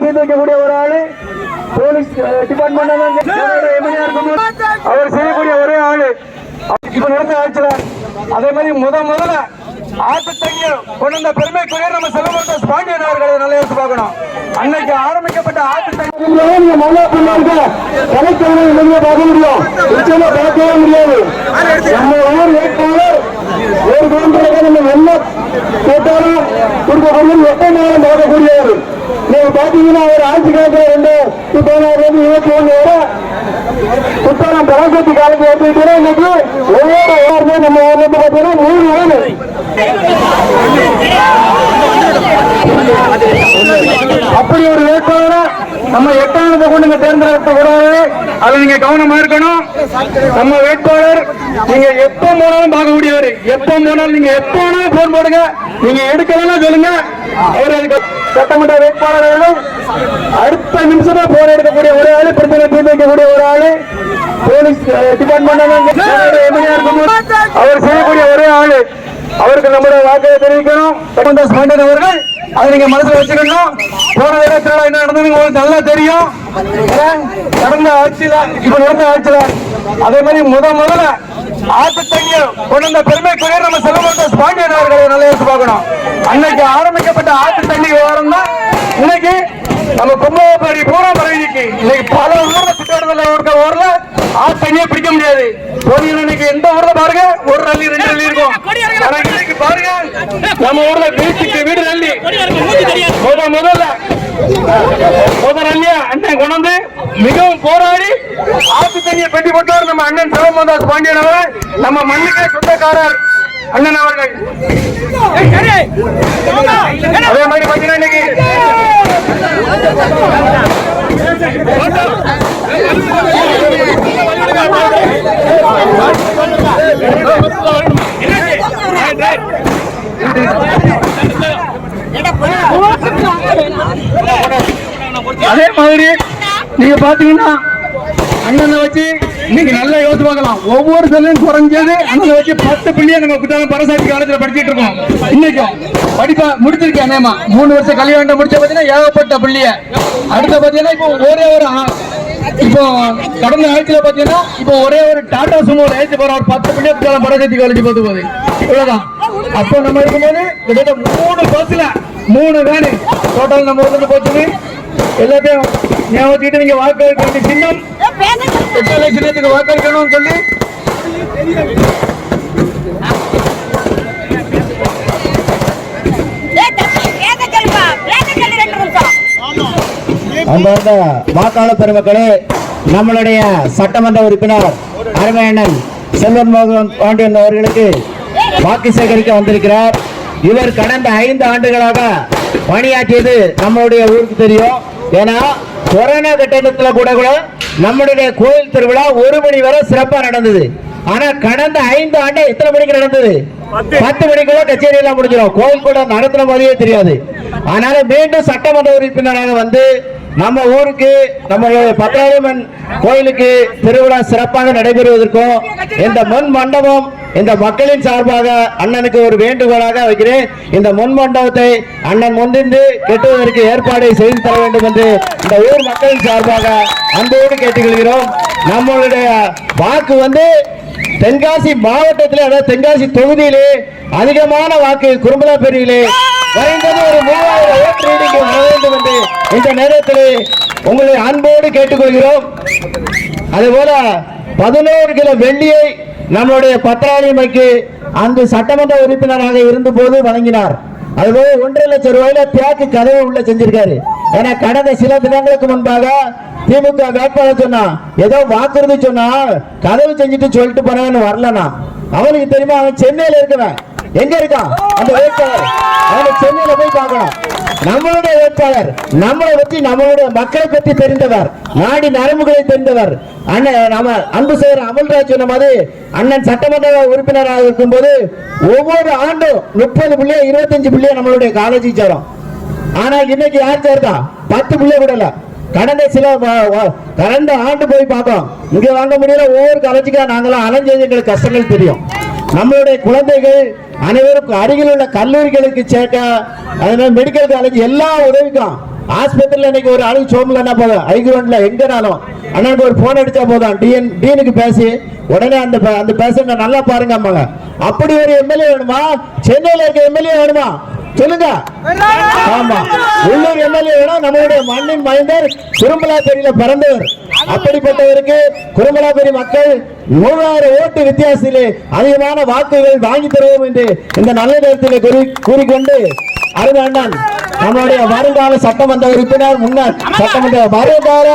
தீர்த்து வைக்கக்கூடிய ஒரு ஆளு போலீஸ் டிபார்ட்மெண்ட் அவர் செய்யக்கூடிய ஒரே ஆளு இப்ப நடந்த ஆட்சியில அதே மாதிரி முதல்ல ஆட்டு தண்ணீர் கொண்ட பெருமைக்குரிய நம்ம செல்வமரதாஸ் பாண்டியன் அவர்களை நல்லா யோசிச்சு பார்க்கணும். அன்னைக்கு ஆரம்பிக்கப்பட்ட ஆட்டு தண்ணீர் பார்க்க முடியும், நிச்சயமா பார்க்கவே முடியாது. நம்ம ஊர் வேட்பாளர் ஒரு குடும்பத்தில் நம்ம என்ன கேட்டாலும் கொடுக்கக்கூடிய எப்ப பார்க்கக்கூடியவர். நீங்க பாத்தீங்கன்னா அவர் ஆட்சி காலத்துல 2021 வரை குற்றாலம் பராசக்தி காலத்தில் எடுத்துக்கிட்டா இன்னைக்கு ஒவ்வொரு வாரமே நம்ம ஊர்ல பாத்தீங்கன்னா 3 வேலை அப்படி ஒரு வேட்பாளரை நம்ம எட்டானத்தை கொண்டு தேர்ந்தெடுக்க கூடாது. அது நீங்க கவனமா இருக்கணும். நம்ம வேட்பாளர் நீங்க எப்ப போனாலும் பார்க்கக்கூடியவர், எப்ப போனாலும் நீங்க எப்ப வேணாலும் போன் போடுங்க, நீங்க எடுக்கலாம் சொல்லுங்க. அவர் சட்டமன்ற வேட்பாளர்களும் அடுத்த நிமிஷமா போன் எடுக்கக்கூடிய ஒரு ஆளு, பிரச்சனை தீர்த்து வைக்கக்கூடிய ஒரு ஆளு போலீஸ் டிபார்ட்மெண்ட் அவர் செய்யக்கூடிய ஒரே ஆளு. அவருக்கு நம்முடைய வாக்கை தெரிவிக்கணும். செல்வமரதாஸ் பாண்டியன் அவர்கள் அதை நீங்க மனசுல வச்சுக்கணும். போன இடத்துல என்ன நடந்தது உங்களுக்கு நல்லா தெரியும். கடந்த ஆட்சியில இப்ப நடந்த ஆட்சியில அதே மாதிரி முதல்ல ஆட்டு தண்ணீர் கொண்ட பெருமைக்குரிய நம்ம செல்வமரதாஸ் பாண்டியன் அவர்களை நல்லா யோசிச்சு பார்க்கணும். அன்னைக்கு ஆரம்பிக்கப்பட்ட ஆட்டு தண்ணீர் விவகாரம் தான் இன்னைக்கு நம்ம கும்பகோணம் பூரா பரவிக்கு இன்னைக்கு பல ஊர்ல திட்டத்தில் இருக்க ஊர்ல ஆட்டு தண்ணியை பிடிக்க முடியாது. இன்னைக்கு எந்த ஊர்ல பாருங்க ஒரு நல்லி 2 நல்லி இருக்கும். இன்னைக்கு பாருங்க நம்ம ஊர்ல வீட்டுக்கு வீடு நல்லி முதல் நல்லியா அண்ணன் கொண்டு வந்து மிகவும் போராடி ஆட்டு தண்ணியை பெட்டி போட்டவர் நம்ம அண்ணன் செல்வமரதாஸ் பாண்டியன் அவர், நம்ம மண்ணுக்கே சொந்தக்காரர் அண்ணன் அவர்கள். அதே மாதிரி பாத்தீங்கன்னா இன்னைக்கு அதே மாதிரி நீங்க பாத்தீங்கன்னா அண்ணனை வச்சு நீங்க நல்லா யோசிச்சு பார்க்கலாம். ஒவ்வொரு செல்லும் குறைஞ்சது அண்ணனை வச்சு 10 பிள்ளைய நம்ம குற்றாலம் பராசக்தி காலேஜ்ல படிச்சுட்டு இருக்கோம். இன்னைக்கும் படிப்பா முடிச்சிருக்கேன். 3 வருஷம் கல்யாணம் முடிச்ச பாத்தீங்கன்னா ஏகப்பட்ட பிள்ளைய. அடுத்த பாத்தீங்கன்னா இப்போ ஒரே ஒரு இப்போ கடந்த ஆட்சியில பாத்தீங்கன்னா இப்போ ஒரே ஒரு டாடா சுமோ ஏற்றி போற ஒரு 10 பிள்ளைய குற்றாலம் பராசக்தி காலேஜ் பார்த்து போகுது. இவ்வளவுதான். அப்போ நம்ம இருக்கும்போது கிட்டத்தட்ட 3 பஸ்ல 3 வேனு டோட்டல் நம்ம ஊர்ல போச்சு. எல்லாத்தையும் ஞாபகத்துக்கிட்டு நீங்க வாக்களிக்க சின்னம் 8 லட்சத்துக்கு வாக்களிக்கணும்னு சொல்லி அந்த வாக்காளர் பெருமக்களே, நம்மளுடைய சட்டமன்ற உறுப்பினர் அருமையண்ணன் செல்வமரதாஸ் பாண்டியன் அவர்களுக்கு வாக்கு சேகரிக்க வந்திருக்கிறார். இவர் கடந்த 5 ஆண்டுகளாக பணியாற்றியது நம்மளுடைய ஊருக்கு தெரியும். ஏன்னா கொரோனா கட்டணத்துல கூட நம்மளுடைய கோயில் திருவிழா 1 மணி வரை சிறப்பா நடந்தது. ஆனா கடந்த 5 ஆண்டு எத்தனை மணிக்கு நடந்தது? 10 மணிக்குள்ள கச்சேரி எல்லாம் முடிஞ்சிடும். கோயில் கூட நடத்துற மாதிரியே தெரியாது. அதனால மீண்டும் சட்டமன்ற உறுப்பினராக வந்து நம்ம ஊருக்கு நம்மளுடைய பத்ராயம்மன் கோயிலுக்கு திருவிழா சிறப்பாக நடைபெறுவதற்கும் இந்த முன் மண்டபம் இந்த மக்களின் சார்பாக அண்ணனுக்கு ஒரு வேண்டுகோளாக வைக்கிறேன். இந்த முன் மண்டபத்தை அண்ணன் முன்னின்று கெட்டுவதற்கு ஏற்பாடை செய்து தர வேண்டும் என்று இந்த ஊர் மக்களின் சார்பாக அன்போடு கேட்டுக்கொள்கிறோம். நம்மளுடைய வாக்கு வந்து தென்காசி மாவட்டத்திலே, அதாவது தென்காசி தொகுதியிலே அதிகமான வாக்கு குறும்பலாப்பேரியிலே குறைந்தது ஒரு 3000 ஓட்டு ரீடிங் வர வேண்டும் என்று இந்த நேரத்தில் உங்களை அன்போடு கேட்டுக்கொள்கிறோம். அதுபோல 11 கிலோ வெள்ளியை நம்மளுடைய பத்திராளியம்மைக்கு அந்த சட்டமன்ற உறுப்பினராக இருந்த போது வழங்கினார். அதுபோல 1.5 லட்சம் ரூபாயில தியாக்கு கதவு உள்ள செஞ்சிருக்காரு. ஏன்னா கடந்த சில தினங்களுக்கு முன்பாக திமுக வேட்பாளர் சொன்னா ஏதோ வாக்குறுதி சொன்னா கதவு செஞ்சுட்டு சொல்லிட்டு போனவன் வரலனா அவனுக்கு தெரியுமா? அவன் சென்னையில இருக்கவன். எங்க இருக்கான் அந்த வேட்பாளர்? அவனை சென்னையில போய் பார்க்கணும். நம்மளுடைய வேட்பாளர் நம்மளை பற்றி, நம்மளுடைய மக்களை பற்றி தெரிந்தவர், நாடி நரம்புகளை தெரிந்தவர். அண்ணன் நம்ம அன்பு செய்கிற அமல்ராஜ் சொன்ன மாதிரி அண்ணன் சட்டமன்ற உறுப்பினராக இருக்கும் போது ஒவ்வொரு ஆண்டும் 30 பிள்ளைய 25 பிள்ளைய நம்மளுடைய காலேஜ் சேரும். ஆனா இன்னைக்கு யார் சேர்த்தா? 10 பிள்ளை கூட இல்ல. கடந்த ஆண்டு போய் பார்த்தோம், இங்க வாங்க முடியல. ஒவ்வொரு காலேஜுக்கா நாங்களாம் அலைஞ்சது எங்களுக்கு கஷ்டங்கள் தெரியும். நம்மளுடைய குழந்தைகள் அனைவருக்கும் அருகில் உள்ள கல்லூரிகளுக்கு சேர்க்க, அதனால மெடிக்கல் காலேஜ் எல்லா உதவிக்கும் ஆஸ்பத்திரியில இன்னைக்கு ஒரு அழுகு சோம்பலன்னா போதும், ஐக்ரௌண்ட்ல எங்கனாலும் அண்ணனுக்கு ஒரு போன் அடிச்சா போதும், டீனுக்கு பேசி உடனே அந்த பேஷண்ட நல்லா பாருங்க அம்மாங்க. அப்படி ஒரு எம்எல்ஏ வேணுமா? சென்னையில இருக்க எம்எல்ஏ வேணுமா சொல்லுங்க? ஆமா, உள்ளூர் எம்எல்ஏ வேணும். நம்மளுடைய மண்ணின் மைந்தர், குருமலாப்பேரியில பிறந்தவர். அப்படிப்பட்டவருக்கு குருமலாப்பேரி மக்கள் 100,000 ஓட்டு வித்தியாசத்திலே அதிகமான வாக்குகள் வாங்கி தருவோம் என்று இந்த நல்ல நேரத்தில் கூறிக்கொண்டு அருமை அண்ணன் நம்முடைய வருங்கால சட்டமன்ற உறுப்பினர், முன்னாள் சட்டமன்ற வருங்கால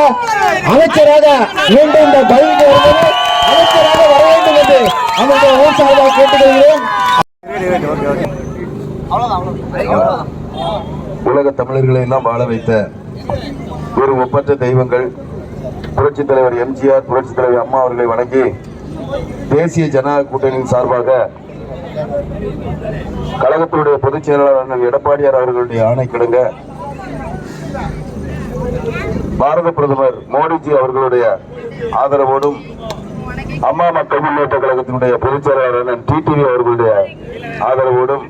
அமைச்சராக மீண்டும் இந்த பதவிக்கு வருவது அமைச்சராக வர வேண்டும் என்று நம்முடைய ஊர் சார்பாக கேட்டுக்கொள்கிறேன். உலக தமிழர்களை எல்லாம் வாழ வைத்த ஒரு ஒப்பற்ற தெய்வங்கள் புரட்சித் தலைவர் எம்ஜிஆர், புரட்சித் தலைவர் அம்மா அவர்களை வணங்கி தேசிய ஜனநாயக கூட்டணியின் சார்பாக கழகத்தினுடைய பொதுச் செயலாளர் எடப்பாடியார் அவர்களுடைய ஆணை கிடங்க பாரத பிரதமர் மோடிஜி அவர்களுடைய ஆதரவோடும் அம்மா மக்கள் முன்னேற்ற கழகத்தினுடைய பொதுச் செயலாளர் டிடிவி அவர்களுடைய ஆதரவோடும்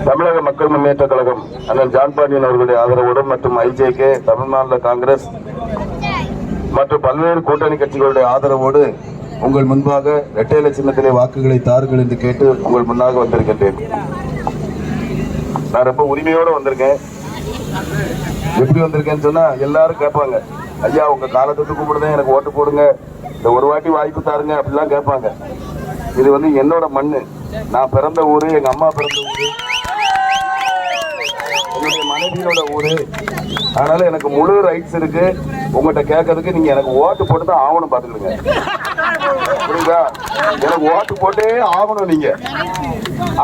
தமிழக மக்கள் முன்னேற்ற கழகம் அண்ணன் ஜான் பாண்டியன் அவர்களுடைய ஆதரவோடும் மற்றும் ஐஜேகே, தமிழ்நாடு காங்கிரஸ் மற்றும் பல்வேறு கூட்டணி கட்சிகளுடைய ஆதரவோடு உங்கள் முன்பாக இரட்டை இலை சின்னத்திலே வாக்குகளை தாருங்கள் என்று கேட்டு உங்கள் முன்னாக வந்திருக்கின்றேன். நான் ரொம்ப உரிமையோடு வந்திருக்கேன். எப்படி வந்திருக்கேன்னு சொன்னா எல்லாரும் கேட்பாங்க, ஐயா உங்க காலத்துக்கு கும்பிடுதேன், எனக்கு ஓட்டு போடுங்க, இந்த ஒரு வாட்டி வாய்ப்பு தாருங்க அப்படிலாம் கேட்பாங்க. இது என்னோட மண்ணு, நான் பிறந்த ஊரு, எங்க அம்மா பிறந்த ஊரு, என்னுடைய மனைவியோட ஊரு. அதனால எனக்கு முழு ரைட்ஸ் இருக்கு உங்கள்கிட்ட கேட்கறதுக்கு. நீங்க எனக்கு ஓட்டு போட்டு தான் ஆகணும், பாத்துக்கிடுங்க. புரியுதா? எனக்கு ஓட்டு போட்டே ஆகணும். நீங்க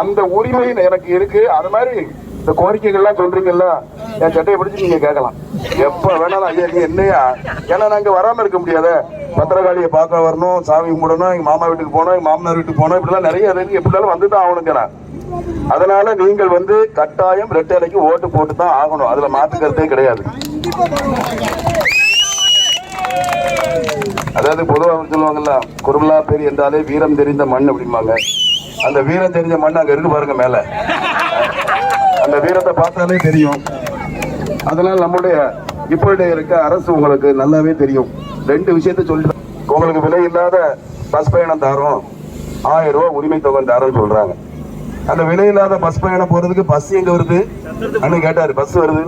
அந்த உரிமை எனக்கு இருக்கு. அது மாதிரி இந்த கோரிக்கைகள்லாம் சொல்றீங்கல்ல, என் சட்டையை பிடிச்சி நீங்க கேட்கலாம் எப்ப வேணாலும். ஐயா நீ என்னையா, ஏன்னா நாங்க வராம இருக்க முடியாத, பத்திரகாளியை பார்க்க வரணும், சாமி கும்பிடணும், எங்க மாமா வீட்டுக்கு போனோம், எங்க மாமனார் வீட்டுக்கு போனோம், இப்படிலாம் நிறைய இருக்கு. எப்படினாலும் வந்துதான் ஆகணுங்க. அதனால நீங்கள் கட்டாயம் இரட்டை இலைக்கு ஓட்டு போட்டு தான் ஆகணும். அதுல மாற்று கருத்தே கிடையாது. அதாவது பொதுவாக சொல்லுவாங்கல்ல, குருமலாப்பேரி என்றாலே வீரம் தெரிந்த மண் அப்படிம்பாங்க. அந்த வீரம் தெரிஞ்ச மண் அங்க இருக்கு பாருங்க மேல, அந்த வீரத்தை பார்த்தாலே தெரியும். அதனால நம்முடைய இப்பொழுது இருக்க அரசு உங்களுக்கு நல்லாவே தெரியும். 2 விஷயத்த சொல்லிட்டு, உங்களுக்கு விலை இல்லாத பஸ் பயணம் தாரோம், 1000 ரூபாய் உரிமை தொகை தாரோன்னு சொல்றாங்க. அந்த விலை இல்லாத பஸ் பயணம் போறதுக்கு பஸ் எங்க வருது அண்ணன் கேட்டாரு. பஸ் வருது,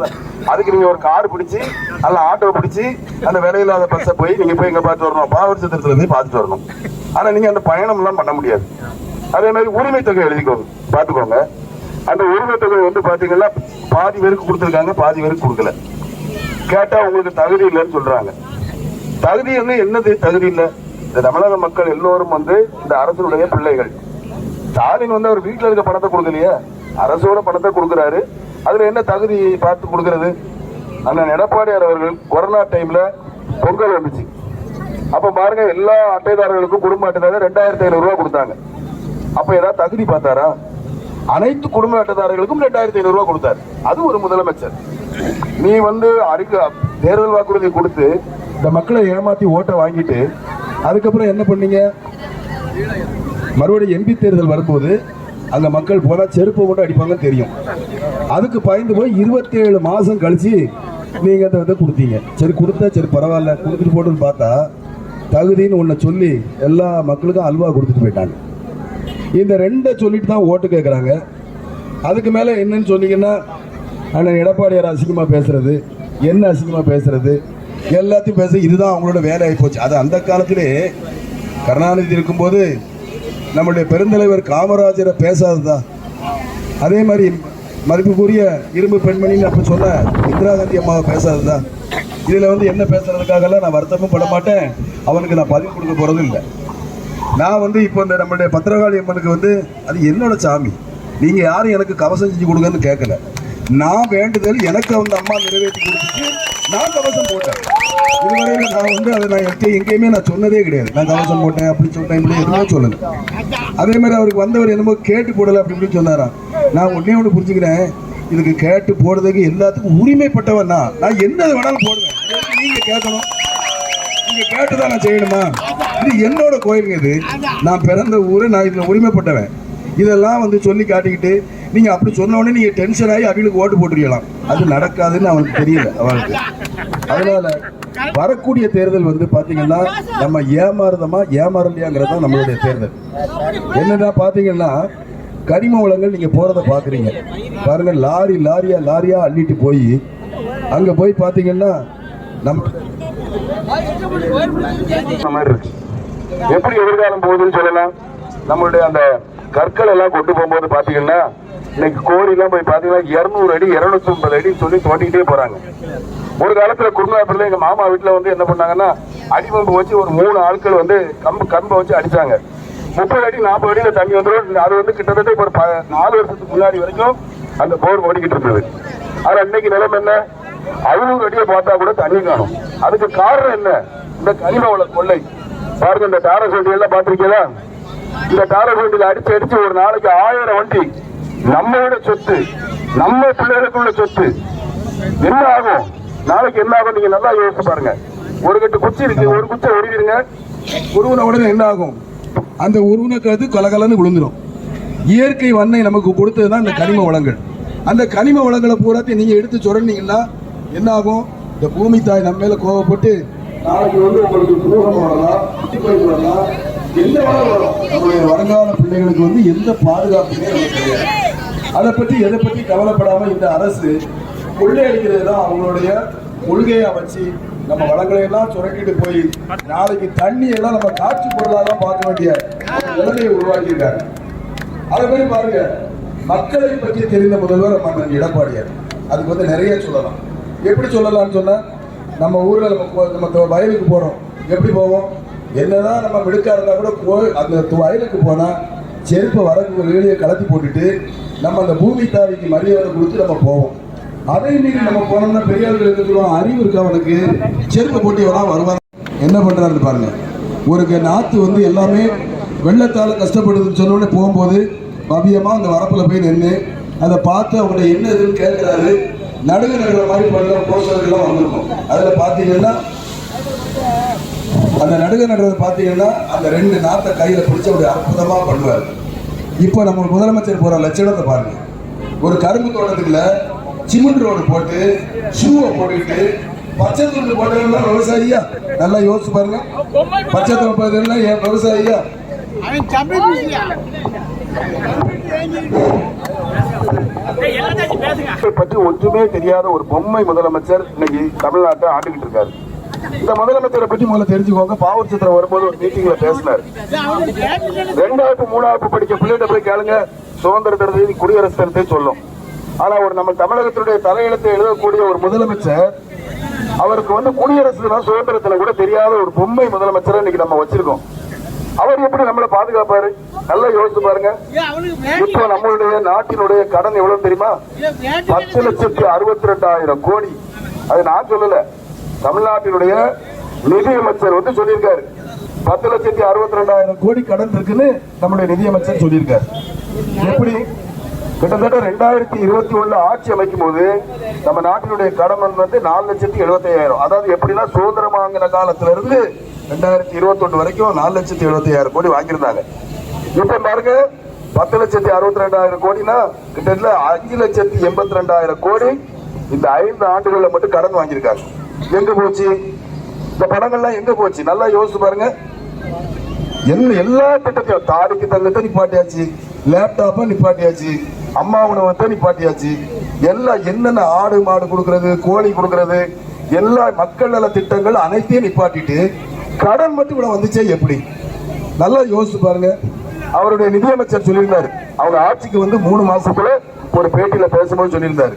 அதுக்கு நீங்க ஒரு கார் பிடிச்சி அல்ல ஆட்டோ பிடிச்சி அந்த விலை இல்லாத பஸ்ஸை போய் நீங்க போய் இங்க பார்த்து வரணும், பாவூர்சத்திரத்துல போய் பார்த்துட்டு வரணும். ஆனா நீங்க அந்த பயணம் எல்லாம் பண்ண முடியாது. அதே மாதிரி உரிமை தொகை எழுதிக்கோங்க, பாத்துக்கோங்க. அந்த உரிமை தொகை பாத்தீங்கன்னா பாதி பேருக்கு கொடுத்துருக்காங்க, பாதி பேருக்கு கொடுக்கல. கேட்டா உங்களுக்கு தகுதி இல்லைன்னு சொல்றாங்க. தகுதி என்னது தகுதி இல்லை? இந்த தமிழக மக்கள் எல்லோரும் இந்த அரசனுடைய பிள்ளைகள். ஸ்டாலின் அவர் வீட்டுல இருக்க பணத்தை கொடுக்கலையே, அரசோட பணத்தை கொடுக்கிறாரு. அதுல என்ன தகுதி பார்த்து கொடுக்கறது? அண்ணன் எடப்பாடியார் அவர்கள் கொரோனா டைம்ல பொங்கல் வந்துச்சு, அப்ப பாருங்க எல்லா அட்டைதாரர்களுக்கும் குடும்ப அட்டைதாரர் 2500 ரூபாய் கொடுத்தாங்க. அப்ப ஏதாவது தகுதி பார்த்தாரா? அனைத்து குடும்ப அட்டைதாரர்களுக்கும் 2500 ரூபாய் கொடுத்தாரு. அது ஒரு முதலமைச்சர். நீ தேர்தல் வாக்குறுதி கொடுத்து இந்த மக்களை ஏமாத்தி ஓட்டை வாங்கிட்டு அதுக்கப்புறம் என்ன பண்ணீங்க? மறுபடியும் எம்பி தேர்தல் வரும்போது அங்க மக்கள் போனா செருப்பு போட்டு அடிப்பாங்க தெரியும். அதுக்கு பயந்து போய் 27 மாசம் கழிச்சு நீங்க அந்த கொடுத்தீங்க. சரி கொடுத்தா சரி பரவாயில்ல, கொடுத்துட்டு போட்டுன்னு பார்த்தா தகுதின்னு ஒன்ன சொல்லி எல்லா மக்களுக்கும் அல்வா கொடுத்துட்டு போயிட்டாங்க. இந்த 2 சொல்லிட்டு தான் ஓட்டு கேட்கறாங்க. அதுக்கு மேல என்னன்னு சொன்னீங்கன்னா, அண்ணன் எடப்பாடியார் அசிங்கமா பேசுறது, என்ன அசிங்கமா பேசுறது, எல்லாத்தையும் பேச இதுதான் அவங்களோட வேலை ஆகி போச்சு. அது அந்த காலத்திலே கருணாநிதி இருக்கும்போது நம்முடைய பெருந்தலைவர் காமராஜரை பேசாததான். அதே மாதிரி மதிப்புக்குரிய இரும்பு பெண்மணின்னு அப்ப சொன்ன இந்திரா காந்தி அம்மாவை பேசாததான். இதுல என்ன பேசுறதுக்காகலாம் நான் வருத்தமும் பட மாட்டேன், அவனுக்கு நான் பதிவு கொடுக்க போறதும் இல்லை. நான் இப்போ இந்த நம்மளுடைய பத்திரகாளி அம்மனுக்கு அது என்னோட சாமி, நீங்க யாரும் எனக்கு கவசம் செஞ்சு கொடுங்கன்னு கேட்கல. நான் வேண்டுதல் எனக்கு அந்த அம்மா நிறைவேற்றி கொடுத்துட்டு நான் கவசம் போட்டேன். இதுவரையில் நான் அதை நான் எங்கேயுமே நான் சொன்னதே கிடையாது. நான் கவசம் போட்டேன் அப்படி சொன்னேன், எதுவுமே சொல்லலை. அதே மாதிரி அவருக்கு வந்தவர் என்னமோ கேட்டு போடலை அப்படின்னு சொன்னாராம். நான் ஒண்ணே புரிஞ்சுக்கிறேன், இதுக்கு கேட்டு போடுறதுக்கு எல்லாத்துக்கும் உரிமைப்பட்டவன் நான் என்ன வேணாலும் போடுவேன். நீங்க கேட்கணும், நீங்க கேட்டுதான் நான் செய்யணுமா? இது என்னோட கோயிலுங்க, இது நான் பிறந்த ஊரு, நான் இதுல உரிமைப்பட்டவன். இதெல்லாம் சொல்லி காட்டிக்கிட்டு நீங்க அப்படி சொன்ன உடனே நீங்க டென்ஷன் ஆகி அவங்களுக்கு ஓட்டு போட்டுருக்கலாம். அது நடக்காதுன்னு அவனுக்கு தெரியல அவனுக்கு. அதனால வரக்கூடிய தேர்தல் வந்து பாத்தீங்கன்னா நம்ம ஏமாறலையாங்கிறது தான் நம்மளுடைய தேர்தல். என்னன்னா பாத்தீங்கன்னா கனிம வளங்கள் நீங்க போறத பாக்குறீங்க பாருங்க, லாரியா அள்ளிட்டு போய் அங்க போய் பாத்தீங்கன்னா நம்ம எப்படி எதிர்காலம் போகுதுன்னு சொல்லலாம். நம்மளுடைய அந்த கற்கள் எல்லாம் கொண்டு போகும்போது பாத்தீங்கன்னா இன்னைக்கு கோரி எல்லாம் போய் பாத்தீங்கன்னா 200 அடி 250 அடி சொல்லி தோண்டிக்கிட்டே போறாங்க. ஒரு காலத்துல குருநாபுரத்துல எங்க மாமா வீட்டுல வந்து என்ன பண்ணாங்கன்னா அடிபம்பு வச்சு ஒரு 3 ஆட்கள் வந்து கம்பை வச்சு அடிச்சாங்க. 30 அடி 40 அடியில தண்ணி வந்துடும். அது வந்து கிட்டத்தட்ட ஒரு 4 வருஷத்துக்கு முன்னாடி வரைக்கும் அந்த போர் ஓடிக்கிட்டு இருந்தது. ஆனா இன்னைக்கு நிலைமை என்ன, 500 அடியை பார்த்தா கூட தண்ணி காணும். அதுக்கு காரணம் என்ன, இந்த கனிம வள கொள்ளை. பாருங்க இந்த டாரஸ் வண்டி எல்லாம் பாத்திருக்கீங்களா? இந்த டாரஸ் வண்டியில அடிச்சு ஒரு நாளைக்கு 1000 வண்டி நம்மளோட சொத்து, நம்ம பிள்ளைகளுக்குள்ள சொத்து. என்ன ஆகும் நாளைக்கு, என்ன ஆகும் நீங்க நல்லா யோசிச்சு பாருங்க. ஒரு கட்டு குச்சி இருக்கு, ஒரு குச்சை உருவிடுங்க, உருவின உடனே என்ன ஆகும், அந்த உருவினக்கு கலகலன்னு விழுந்துடும். இயற்கை வண்ணை நமக்கு கொடுத்ததுதான் இந்த கனிம வளங்கள். அந்த கனிம வளங்களை பூராத்தையும் நீங்க எடுத்து சொன்னீங்கன்னா என்ன ஆகும், இந்த பூமி தாய் நம்ம மேல கோவப்பட்டு நாளைக்கு வந்து உங்களுக்கு பூகம் வரலாம், குட்டிப்பயிர் வரலாம், எந்த வளம் வரும். நம்மளுடைய வருங்கால பிள்ளைகளுக்கு வந்து எந்த பாதுகாப்புமே நமக்கு கிடையாது. அதை பற்றி எதை பற்றி கவலைப்படாம இந்த அரசு கொள்ளையடிக்கிறது தான் அவங்களுடைய கொள்கையை வச்சு நம்ம வளங்களை எல்லாம் சுரண்டிட்டு போய் நாளைக்கு தண்ணி எல்லாம் நம்ம காட்சி பொருளாக பார்க்க வேண்டிய நிலைமையை உருவாக்கியிருக்காங்க. அதே மாதிரி பாருங்க, மக்களை பற்றி தெரிந்த முதல்வர் மன்னன் எடப்பாடியார். அதுக்கு வந்து நிறைய சொல்லலாம். எப்படி சொல்லலாம்னு சொன்னா, நம்ம ஊர்ல நம்ம வயலுக்கு போறோம், எப்படி போவோம், என்னதான் நம்ம மிடுக்கா இருந்தா கூட அந்த வயலுக்கு போனா செருப்பை வரக்கு வெளியே கலத்தி போட்டுட்டு நம்ம அந்த பூமி தாய்க்கு மரியாதை கொடுத்து நம்ம போவோம். அதை மீறி நம்ம போனோம்னா பெரியவர்கள் இருக்கிறோம், அறிவு இருக்கு அவனுக்கு, செருப்பை போட்டு எல்லாம் வருவாங்க. என்ன பண்றாரு பாருங்க, ஒரு நாத்து வந்து எல்லாமே வெள்ளத்தால கஷ்டப்படுதுன்னு சொன்னோடனே போகும்போது பவியமா அந்த வரப்புல போய் நின்று அதை பார்த்து அவங்க என்ன இதுன்னு கேட்கிறாரு. நடுகிற மாதிரி பண்ண போஸ்டர்கள்லாம் வந்திருக்கும். அதுல பாத்தீங்கன்னா அந்த நடுக நடுறது பாத்தீங்கன்னா அந்த 2 நாத்தை கையில பிடிச்ச ஒரு அற்புதமா பண்ணுவார். இப்போ நம்ம முதலமைச்சர் போற லட்சணத்தை பாருங்க. ஒரு கரும்பு தோட்டத்துக்குள்ள சிமெண்ட் ரோடு போட்டு ஷூவை போட்டுக்கிட்டு பச்சை தூள் போட்டவங்க விவசாயியா, நல்லா யோசிச்சு பாருங்க. பச்சை தூள் போட்டதுன்னா ஏன் விவசாயியா? பற்றி ஒன்றுமே தெரியாத ஒரு பொம்மை முதலமைச்சர் இன்னைக்கு தமிழ்நாட்டை ஆண்டுகிட்டு இருக்காரு. இந்த முதலமைச்சரை பற்றி முதல்ல தெரிஞ்சுக்கோங்க. பாவூர் சித்திரம் வரும்போது ஒரு மீட்டிங்ல பேசினார். 2ஆவது 3ஆவது படிக்க பிள்ளைகிட்ட போய் கேளுங்க, சுதந்திர தினத்தை குடியரசு தினத்தை சொல்லும். ஆனா ஒரு நம்ம தமிழகத்தினுடைய தலையெழுத்தை எழுதக்கூடிய ஒரு முதலமைச்சர், அவருக்கு வந்து குடியரசு தினம் சுதந்திரத்துல கூட தெரியாத ஒரு பொம்மை முதலமைச்சரை இன்னைக்கு நம்ம வச்சிருக்கோம். அவர் எப்படி நம்மளை பாதுகாப்பாரு? நல்லா யோசிச்சு பாருங்க. இப்போ நம்மளுடைய நாட்டினுடைய கடன் எவ்வளவு தெரியுமா? 10,62,000 கோடி. அது நான் சொல்லல, தமிழ்நாட்டினுடைய நிதியமைச்சர் வந்து சொல்லியிருக்காரு. 10,62,000 கோடி கடன் இருக்குன்னு நம்முடைய நிதியமைச்சர் சொல்லியிருக்காரு. எப்படி கிட்டத்தட்ட 2021 ஆட்சி அமைக்கும் போது நம்ம நாட்டினுடைய கடன் வந்து 4,75,000. அதாவது எப்படின்னா சுதந்திரம் வாங்கின காலத்துல இருந்து 2021 வரைக்கும் 4,75,000 கோடி வாங்கியிருந்தாங்க. இப்ப பாருங்க 10,62,000 கோடினா கிட்டத்தட்ட 5,82,000 கோடி இந்த 5 ஆண்டுகள்ல மட்டும் கடன் வாங்கியிருக்காங்க. எங்க போச்சு இந்த பணங்கள்லாம்? எங்க போச்சு? நல்லா யோசிச்சு பாருங்க. எல்லா திட்டத்தையும் தாடிக்கு தங்கத்தை நிப்பாட்டியாச்சு, லேப்டாப்ப நிப்பாட்டியாச்சு, அம்மா உணவத்தை நிப்பாட்டியாச்சு, எல்லாம் என்னென்ன ஆடு மாடு கொடுக்கறது, கோழி கொடுக்கறது, எல்லா மக்கள் நல திட்டங்கள் அனைத்தையும் நிப்பாட்டிட்டு கடன் மட்டும் இவ்வளவு வந்துச்சே எப்படி? நல்லா யோசிச்சு பாருங்க. அவருடைய நிதியமைச்சர் சொல்லியிருந்தாரு, அவங்க ஆட்சிக்கு வந்து 3 மாசத்துல ஒரு பேட்டியில பேசும்போது சொல்லியிருந்தாரு,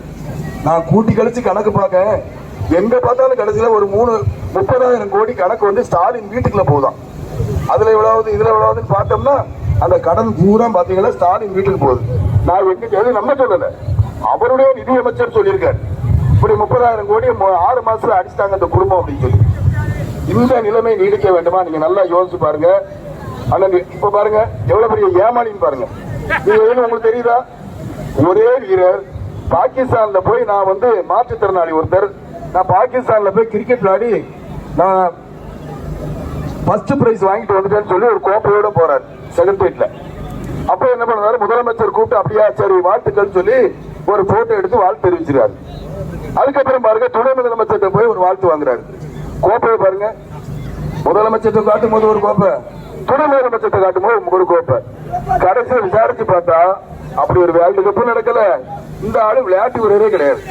நான் கூட்டி கழிச்சு கணக்கு பார்க்க எங்க பார்த்தாலும் கடைசியில ஒரு 30,000 கோடி கணக்கு வந்து ஸ்டாலின் வீட்டுக்குள்ள போகுதான். அதுல எவ்வளவு இதுல எவ்வளவுன்னு பார்த்தோம்னா அந்த கடன் பூரா பாத்தீங்கன்னா ஸ்டாலின் வீட்டுக்கு போகுது. நான் எங்க நம்ம சொல்லல, அவருடைய நிதியமைச்சர் சொல்லியிருக்காரு, இப்படி 30,000 கோடி 6 மாசத்துல அடிச்சிட்டாங்க அந்த குடும்பம் அப்படின்னு சொல்லி. இந்த நிலைமை நீடிக்க வேண்டுமா? நீங்க நல்லா யோசிச்சு பாருங்க. ஆனா இப்ப பாருங்க எவ்வளவு பெரிய ஏமாளின்னு பாருங்க. உங்களுக்கு தெரியுதா? ஒரே வீரர் பாகிஸ்தான்ல போய், நான் வந்து மாற்றுத்திறனாளி ஒருத்தர், நான் பாகிஸ்தான்ல போய் கிரிக்கெட் விளையாடி நான் ஃபர்ஸ்ட் பிரைஸ் வாங்கிட்டு வந்துட்டேன்னு சொல்லி ஒரு கோப்பையோட போறாரு செக்ரட்டரியேட்ல. அப்ப என்ன பண்ணுவாரு, முதலமைச்சர் கூப்பிட்டு அப்படியா சரி வாழ்த்துக்கள் சொல்லி ஒரு போட்டோ எடுத்து வாழ்த்து தெரிவிச்சிருக்காரு. அதுக்கப்புறம் பாருங்க துணை முதலமைச்சர்கிட்ட போய் ஒரு வாழ்த்து வாங்குறாரு. கோப்பையை பாருங்க, முதலமைச்சர்கிட்ட காட்டும் போது ஒரு கோப்பை, துணை முதலமைச்சர்கிட்ட காட்டும் போது ஒரு கோப்பை. கடைசியில் விசாரிச்சு பார்த்தா அப்படி ஒரு வேர்ல்டு கப் நடக்கல. இந்த ஆளு விளையாட்டு வீரரே கிடையாது,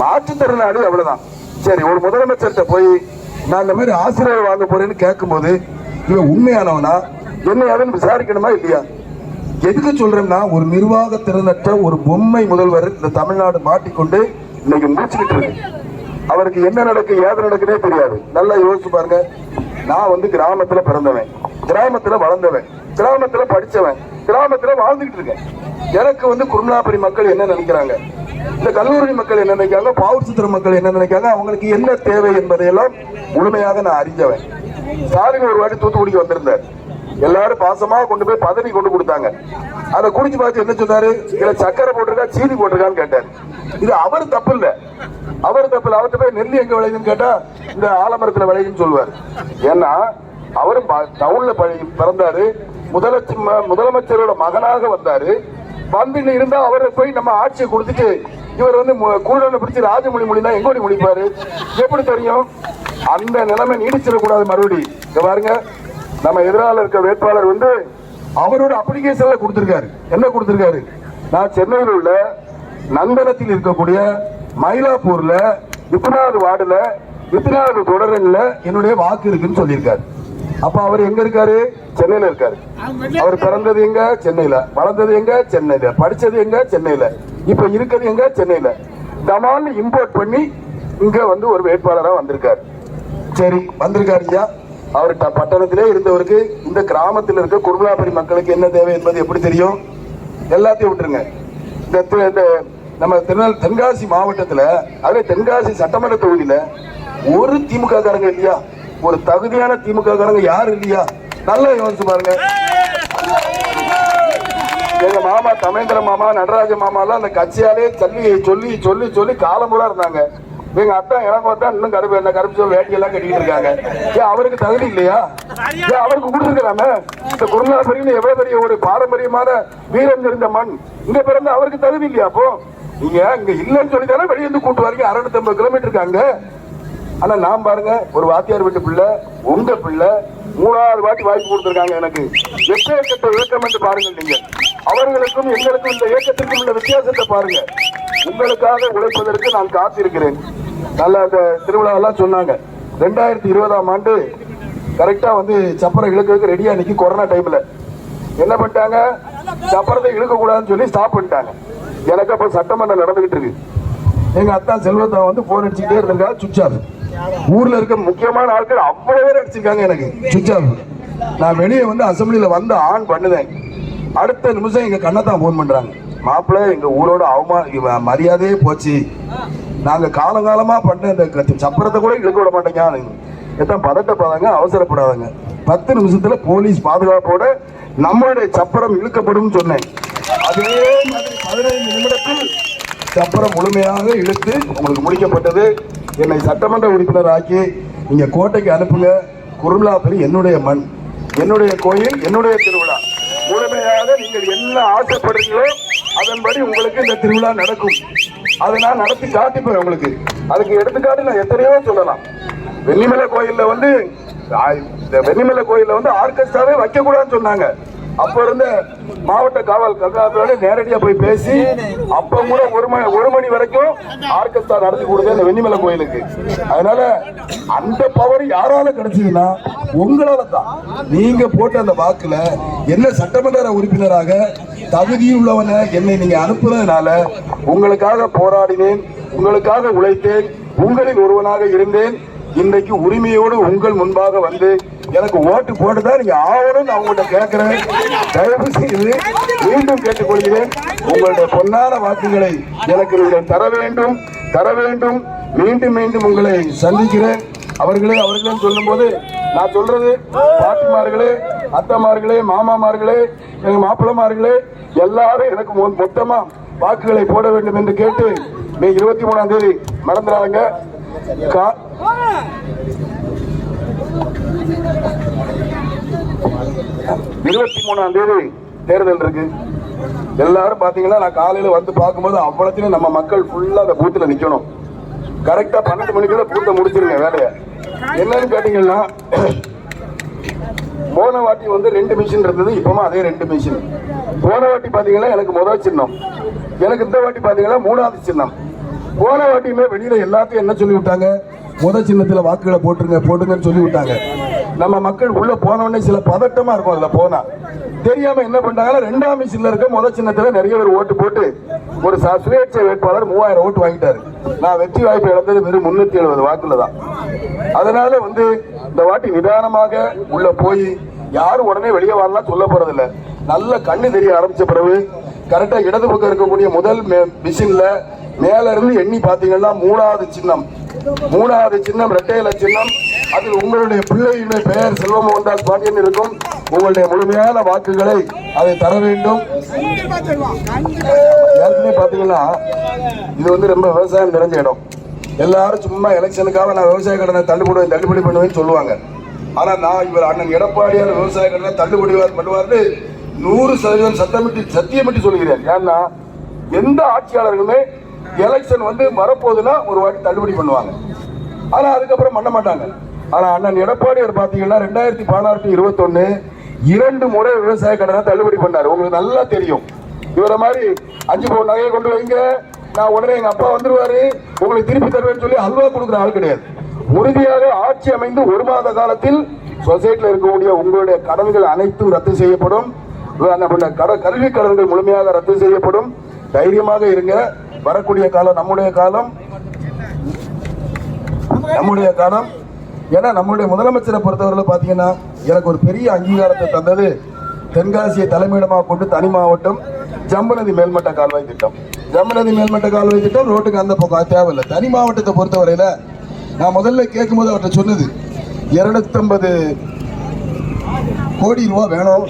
மாற்றுத்திறனாளி, அவ்வளவுதான். சரி, ஒரு முதலமைச்சர்கிட்ட போய் நான் இந்த மாதிரி ஆசிரியர் வாங்க போறேன்னு கேட்கும் போது இவன் உண்மையானவனா என்னையாவது விசாரிக்கணுமா இல்லையா? எதுக்கு சொல்றேன்னா, ஒரு நிர்வாக திறனற்ற ஒரு பொம்மை முதல்வர் இந்த தமிழ்நாடு மாட்டிக்கொண்டு இன்னைக்கு முடிச்சுக்கிட்டு இருக்கு. அவருக்கு என்ன நடக்கு ஏது நடக்குதே தெரியாது. நல்லா யோசிச்சு பாருங்க. நான் கிராமத்துல பிறந்தவன், கிராமத்துல வளர்ந்தவன், கிராமத்துல படிச்சவன், கிராமத்துல வாழ்ந்துகிட்டு இருக்கேன். எனக்கு குருமலாபுரி மக்கள் என்ன நினைக்கிறாங்க, இந்த கல்லூரி மக்கள் என்ன நினைக்காங்க, பாவூர்சத்திர மக்கள் என்ன நினைக்காங்க, அவங்களுக்கு என்ன தேவை என்பதையெல்லாம் முழுமையாக நான் அறிஞ்சவன். ஸ்டாலின் ஒரு வாட்டி தூத்துக்குடிக்கு வந்திருந்தார். எல்லாரும் பாசமா கொண்டு போய் பதவி கொண்டு கொடுத்தாங்க. அதை குடிச்சு பார்த்து என்ன சொன்னாரு, இதுல சக்கரை போட்டிருக்கா சீனி போட்டிருக்கான்னு கேட்டார். இது அவர் தப்பு இல்ல, அவர் தப்பு இல்ல. அவர்கிட்ட போய் நெல்லி எங்க விளையுதுன்னு கேட்டா இந்த ஆலமரத்துல விளையுதுன்னு சொல்லுவாரு. ஏன்னா அவரும் டவுன்ல பிறந்தாரு, முதலமைச்சரோட மகனாக வந்தாரு. வந்து இருந்தா அவரை போய் நம்ம ஆட்சியை கொடுத்துட்டு இவர் கூடல பிடிச்சி ராஜமொழி மொழினா எங்கோடி முடிப்பாரு, எப்படி தெரியும்? அந்த நிலைமை நீடிச்சிடக்கூடாது. மறுபடி இங்க பாருங்க, நம்ம எதிரால இருக்க வேட்பாளர் அவரோட அப்ளிகேஷன்ல கொடுத்திருக்காரு. என்ன கொடுத்திருக்காரு? நான் சென்னையில் உள்ள நந்தனத்தில் இருக்கக்கூடிய மயிலாப்பூர்ல இத்தனாவது வார்டுல இத்தனாவது தொடரன்ல என்னுடைய வாக்கு இருக்குன்னு சொல்லியிருக்காரு. அப்ப அவர் எங்க இருக்காரு? சென்னையில இருக்காரு. அவர் பிறந்தது எங்க? சென்னையில. வளர்ந்தது எங்க? சென்னையில. படிச்சது எங்க? சென்னையில. இப்ப இருக்கிறது எங்க? சென்னையில. தமால் இம்போர்ட் பண்ணி இங்க ஒரு வேட்பாளரா வந்திருக்காரு. சரி, வந்திருக்காரு ஐயா. அவர் பட்டணத்திலே இருந்தவருக்கு இந்த கிராமத்தில் இருக்க குருமலாபுரி மக்களுக்கு என்ன தேவை என்பது எப்படி தெரியும்? எல்லாத்தையும் விட்டுருங்க. இந்த நம்ம தென்காசி மாவட்டத்துல, அதே தென்காசி சட்டமன்ற தொகுதியில ஒரு திமுக காரங்க இல்லையா? ஒரு தகுதியான திமுக காரங்க யாரும் இல்லையா? நல்லா யோசிச்சு பாருங்க. எங்க மாமா தமேந்திர மாமா, நடராஜ மாமா எல்லாம் அந்த கட்சியாலே சொல்லி சொல்லி சொல்லி காலமுறை இருந்தாங்க. எங்க அத்தா எனக்கு வந்தா இன்னும் கருப்பு வேட்டி எல்லாம் கட்டிட்டு இருக்காங்க. ஏன் அவருக்கு தகுதி இல்லையா? ஏன் அவருக்கு கொடுத்துருக்காங்க? இந்த குருமலாபுரின்னு எவ்வளவு பெரிய ஒரு பாரம்பரியமான வீரம் தெரிந்த மண் இங்க பிறந்த அவருக்கு தகுதி இல்லையா? அப்போ நீங்க இங்க இல்லைன்னு சொல்லித்தானே வெளியே கூட்டு வரீங்க. 650 கிலோமீட்டர் இருக்காங்க. ஆனா நான் பாருங்க, ஒரு வாத்தியார் வீட்டு பிள்ளை, உங்க பிள்ளை 3வது வாட்டி வாய்ப்பு கொடுத்திருக்காங்க எனக்கு. எப்பேற்பட்ட இயக்கம் என்று பாருங்க. நீங்க அவர்களுக்கும் எங்களுக்கும் இந்த இயக்கத்திற்கும் உள்ள வித்தியாசத்தை பாருங்க. உங்களுக்காக உழைப்பதற்கு நான் காத்திருக்கிறேன். நல்ல அந்த திருவிழா எல்லாம் சொன்னாங்க. 2020ஆம் ஆண்டு கரெக்டா சப்பரம் இழுக்கிறதுக்கு ரெடியா நிக்கி. கொரோனா டைம்ல என்ன பண்ணிட்டாங்க, சப்பரத்தை இழுக்க கூடாதுன்னு சொல்லி ஸ்டாப் பண்ணிட்டாங்க. எனக்கு அப்ப சட்டமன்றம் நடந்துகிட்டு இருக்கு. எங்க அத்தா செல்வத்தா போன் அடிச்சுக்கிட்டே இருந்திருக்காங்க. சுவிட்ச் ஆஃப். ஊர்ல இருக்க முக்கியமான ஆட்கள் அவ்வளவு பேர் அடிச்சிருக்காங்க. எனக்கு சுவிட்ச் ஆஃப். நான் வெளியே அசம்பிளியில ஆன் பண்ணுவேன். அடுத்த நிமிஷம் எங்க கண்ணத்தான் போன் பண்றாங்க. மாப்பிள்ள, எங்க ஊரோட மரியாதையே போச்சு. நாங்க காலங்காலமா பண்ண இந்த சப்பரத்தை கூட இழுக்க விட மாட்டேங்க. எத்தான் பதட்டப்படாதாங்க, அவசரப்படாதாங்க. 10 நிமிஷத்துல போலீஸ் பாதுகாப்போட நம்மளுடைய சப்பரம் இழுக்கப்படும் சொன்னேன். அதே மாதிரி 15 நிமிடத்தில் சப்பரம் முழுமையாக இழுத்து உங்களுக்கு முடிக்கப்பட்டது. என்னை சட்டமன்ற உறுப்பினர் ஆக்கி நீங்க கோட்டைக்கு அனுப்புங்க. குருமலாபுரி என்னுடைய மண், என்னுடைய கோயில், என்னுடைய திருவிழா. முழுமையாக நீங்கள் என்ன ஆசைப்படுறீங்களோ அதன்படி உங்களுக்கு இந்த திருவிழா நடக்கும். அதை நான் நடத்தி காட்டிப்பேன் உங்களுக்கு. அதுக்கு எடுத்துக்காட்டு நான் எத்தனையோ சொல்லலாம். வெள்ளிமலை கோயில்ல வெள்ளிமலை கோயில்ல ஆர்கெஸ்ட்ராவே வைக்க கூடாதுன்னு சொன்னாங்க. அப்ப இருந்த மாவட்ட காவல் கண்காணிப்பாளரோட நேரடியா போய் பேசி அப்ப கூட ஒரு மணி வரைக்கும் ஆர்கெஸ்ட்ரா நடத்தி கொடுங்க வெள்ளிமலை கோயிலுக்கு. அதனால அந்த பவர் யாரால கிடைச்சதுன்னா உங்களால தான். நீங்க போட்ட அந்த வாக்குல என்ன சட்டமன்ற உறுப்பினராக தகுதியுள்ளவன என்னை நீங்க அனுப்புனதுனால உங்களுக்காக போராடினேன், உங்களுக்காக உழைத்தேன், உங்களில் ஒருவனாக இருந்தேன். இன்றைக்கு உரிமையோடு உங்கள் முன்பாக வந்து எனக்கு ஓட்டு போட்டுதான் நீங்க ஆவணும். நான் உங்கள்கிட்ட கேட்கிறேன். தயவு செய்து மீண்டும் கேட்டுக்கொள்கிறேன். உங்களுடைய பொன்னான வாக்குகளை எனக்கு நீங்கள் தர வேண்டும், தர வேண்டும். மீண்டும் மீண்டும் உங்களை சந்திக்கிறேன். அவர்களே சொல்லும் போது நான் சொல்றது, பாட்டிமார்களே, அத்தமார்களே, மாமாமார்களே, எங்க மாப்பிள்ளமார்களே, எல்லாரும் எனக்கு மொத்தமா வாக்குகளை போட வேண்டும் என்று கேட்டு மே 23ஆம் தேதி மறந்துடாங்க. 23ஆம் தேதி தேர்தல் இருக்கு. எல்லாரும் பாத்தீங்கன்னா நான் காலையில வந்து பார்க்கும்போது அவ்வளோத்தையும் நம்ம மக்கள் ஃபுல்லா அந்த பூத்துல நிக்கணும். கரெக்டா 12 மணிக்குள்ள பூத்தை முடிச்சிருங்க வேலையை. என்னன்னு கேட்டீங்கன்னா போன வாட்டி வந்து 2 மிஷின் இருந்தது, இப்பமா அதே 2 மிஷின். போன வாட்டி பாத்தீங்கன்னா எனக்கு முதல் சின்னம், எனக்கு இந்த வாட்டி பாத்தீங்கன்னா 3வது சின்னம். போன வாட்டியுமே வெளியில எல்லாத்தையும் என்ன சொல்லி விட்டாங்க, முதல் சின்னத்துல வாக்குகளை போட்டுங்கன்னு சொல்லி விட்டாங்க. நம்ம மக்கள் உள்ள போனோடனே சில பதட்டமா இருக்கும். அதுல போனா தெரியாம என்ன பண்ணாங்கன்னா 2ஆம் மிஷின்ல இருக்க முதல் சின்னத்துல நிறைய பேர் ஓட்டு போட்டு ஒரு சுயேட்சை வேட்பாளர் 3000 ஓட்டு வாங்கிட்டாரு. நான் வெற்றி வாய்ப்பு இழந்தது வெறும் 370 வாக்குல தான். அதனால வந்து இந்த வாட்டி நிதானமாக உள்ள போய் யாரும் உடனே வெளியே வரலாம் சொல்ல போறதில்ல. நல்ல கண்ணு தெரிய ஆரம்பிச்ச பிறகு கரெக்டா இடது பக்கம் இருக்கக்கூடிய முதல் மிஷின்ல மேல இருந்து எண்ணி பாத்தீங்கன்னா 3வது சின்னம், 3வது சின்னம் இரட்டை இலை சின்னம். அதில் உங்களுடைய பிள்ளையுடைய பெயர் செல்வமோகன்தாஸ் பாண்டியன் இருக்கும். உங்களுடைய முழுமையான வாக்குகளை அதை தர வேண்டும். ஏற்கனவே பாத்தீங்கன்னா இது வந்து ரொம்ப விவசாயம் நிறைஞ்ச இடம். எல்லாரும் சும்மா எலெக்ஷனுக்காக நான் விவசாய கடனை தள்ளுபடி பண்ணுவேன்னு சொல்லுவாங்க. ஆனா நான் இவர் அண்ணன் எடப்பாடியார் விவசாய கடனை தள்ளுபடி பண்ணுவார்னு 100% சத்தியமிட்டு சொல்கிறேன். ஏன்னா எந்த ஆட்சியாளர்களுமே எலெக்ஷன் வந்து வரப்போகுதுன்னா ஒரு வாட்டி தள்ளுபடி பண்ணுவாங்க, ஆனா அதுக்கப்புறம் பண்ண மாட்டாங்க. ஆனா அண்ணன் எடப்பாடியார் பாத்தீங்கன்னா 2016-21 2 முறை விவசாய கடனை தள்ளுபடி பண்ணாரு. உங்களுக்கு நல்லா தெரியும். இவரை மாதிரி 5 பவுன் நகையை கொண்டு வைங்க, நான் உடனே எங்க அப்பா வந்துருவாரு உங்களுக்கு திருப்பி தருவேன்னு சொல்லி அல்வா கொடுக்குற ஆள் கிடையாது. உறுதியாக ஆட்சி அமைந்து 1 மாத காலத்தில் சொசைட்டியில் இருக்கக்கூடிய உங்களுடைய கடன்கள் அனைத்தும் ரத்து செய்யப்படும். கல்வி கடன்கள் முழுமையாக ரத்து செய்யப்படும். தைரியமாக இருங்க. வரக்கூடிய காலம் நம்முடைய காலம். ஏன்னா நம்முடைய முதலமைச்சரை பொறுத்தவரை பாத்தீங்கன்னா எனக்கு ஒரு பெரிய அங்கீகாரத்தை தந்தது தென்காசியை தலைமையிடமாக கொண்டு தனி மாவட்டம் ஜம்பநதி மேல்மட்ட கால்வாய் திட்டம். ஜம்பநதி மேல்மட்ட கால்வாய் திட்டம் ரோட்டுக்கு அந்த பக்கம் தேவையில்லை. தனி மாவட்டத்தை பொறுத்தவரையில நான் முதல்ல கேட்கும்போது அவர்கிட்ட சொன்னது 250 கோடி ரூபா வேணும்.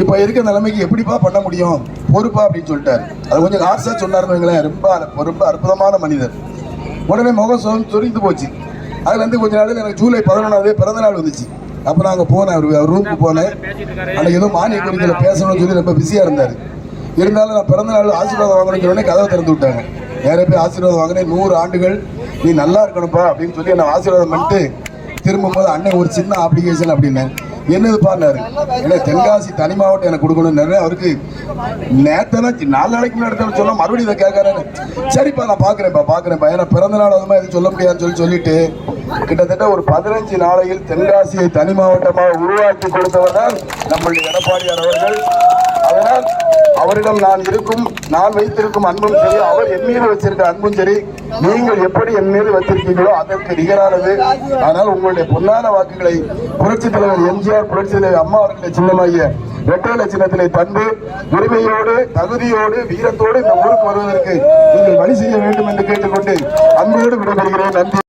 இப்ப இருக்க நிலைமைக்கு எப்படிப்பா பண்ண முடியும் பொறுப்பா அப்படின்னு சொல்லிட்டாரு. அது கொஞ்சம் ஆசை சொன்னாருன்னு ரொம்ப அற்புதமான மனிதர். உடனே முகம் சொரிந்து போச்சு. அதுல இருந்து கொஞ்ச நாள் எனக்கு ஜூலை 11 பிறந்த நாள் வந்துச்சு. அப்ப நாங்க போனேன், அவர் ரூமுக்கு போனேன். அன்னைக்கு ஏதோ மானிய கோரிக்கையில பேசணும்னு சொல்லி ரொம்ப பிஸியா இருந்தாரு. இருந்தாலும் நான் பிறந்த நாள் ஆசீர்வாதம் வாங்கணும்னு உடனே கதவை திறந்து விட்டாங்க. நேர போய் ஆசீர்வாதம் வாங்கினேன். 100 ஆண்டுகள் நீ நல்லா இருக்கணும்ப்பா அப்படின்னு சொல்லி என்ன ஆசீர்வாதம் பண்ணிட்டு திரும்பும்போது அண்ணன் ஒரு சின்ன அப்ளிகேஷன் அப்படின்னு என்னது பாருனாரு. ஏன்னா தென்காசி தனி மாவட்டம் எனக்கு கொடுக்கணும். அவருக்கு நேத்தனா 4 நாளைக்கு முன்னாடி சொல்ல மறுபடியும் இதை கேட்கறேன்னு. சரிப்பா நான் பாக்குறேன்ப்பா ஏன்னா பிறந்த நாள் அதுமா எதுவும் சொல்ல முடியாதுன்னு சொல்லிட்டு கிட்டத்தட்ட ஒரு 15 நாளையில் தென்காசியை தனி மாவட்டமாக உருவாக்கி கொடுத்தவர் தான் நம்மளுடைய எடப்பாடியார் அவர்கள். அதனால் அவரிடம் நான் வைத்திருக்கும் அன்பும் சரி, அவர் என் மீது வச்சிருக்க அன்பும் சரி, நீங்கள் எப்படி என் மீது வைத்திருக்கீங்களோ அதற்கு நிகரானது. ஆனால் உங்களுடைய பொன்னான வாக்குகளை புரட்சித் தலைவர் எம்ஜிஆர், புரட்சித் தலைவர் அம்மா அவர்களை சின்னமாகிய இரட்டை சின்னத்திலே தந்து உரிமையோடு தகுதியோடு வீரத்தோடு இந்த ஊருக்கு வருவதற்கு நீங்கள் வழி செய்ய வேண்டும் என்று கேட்டுக்கொண்டு அன்போடு விடைபெறுகிறேன். நன்றி.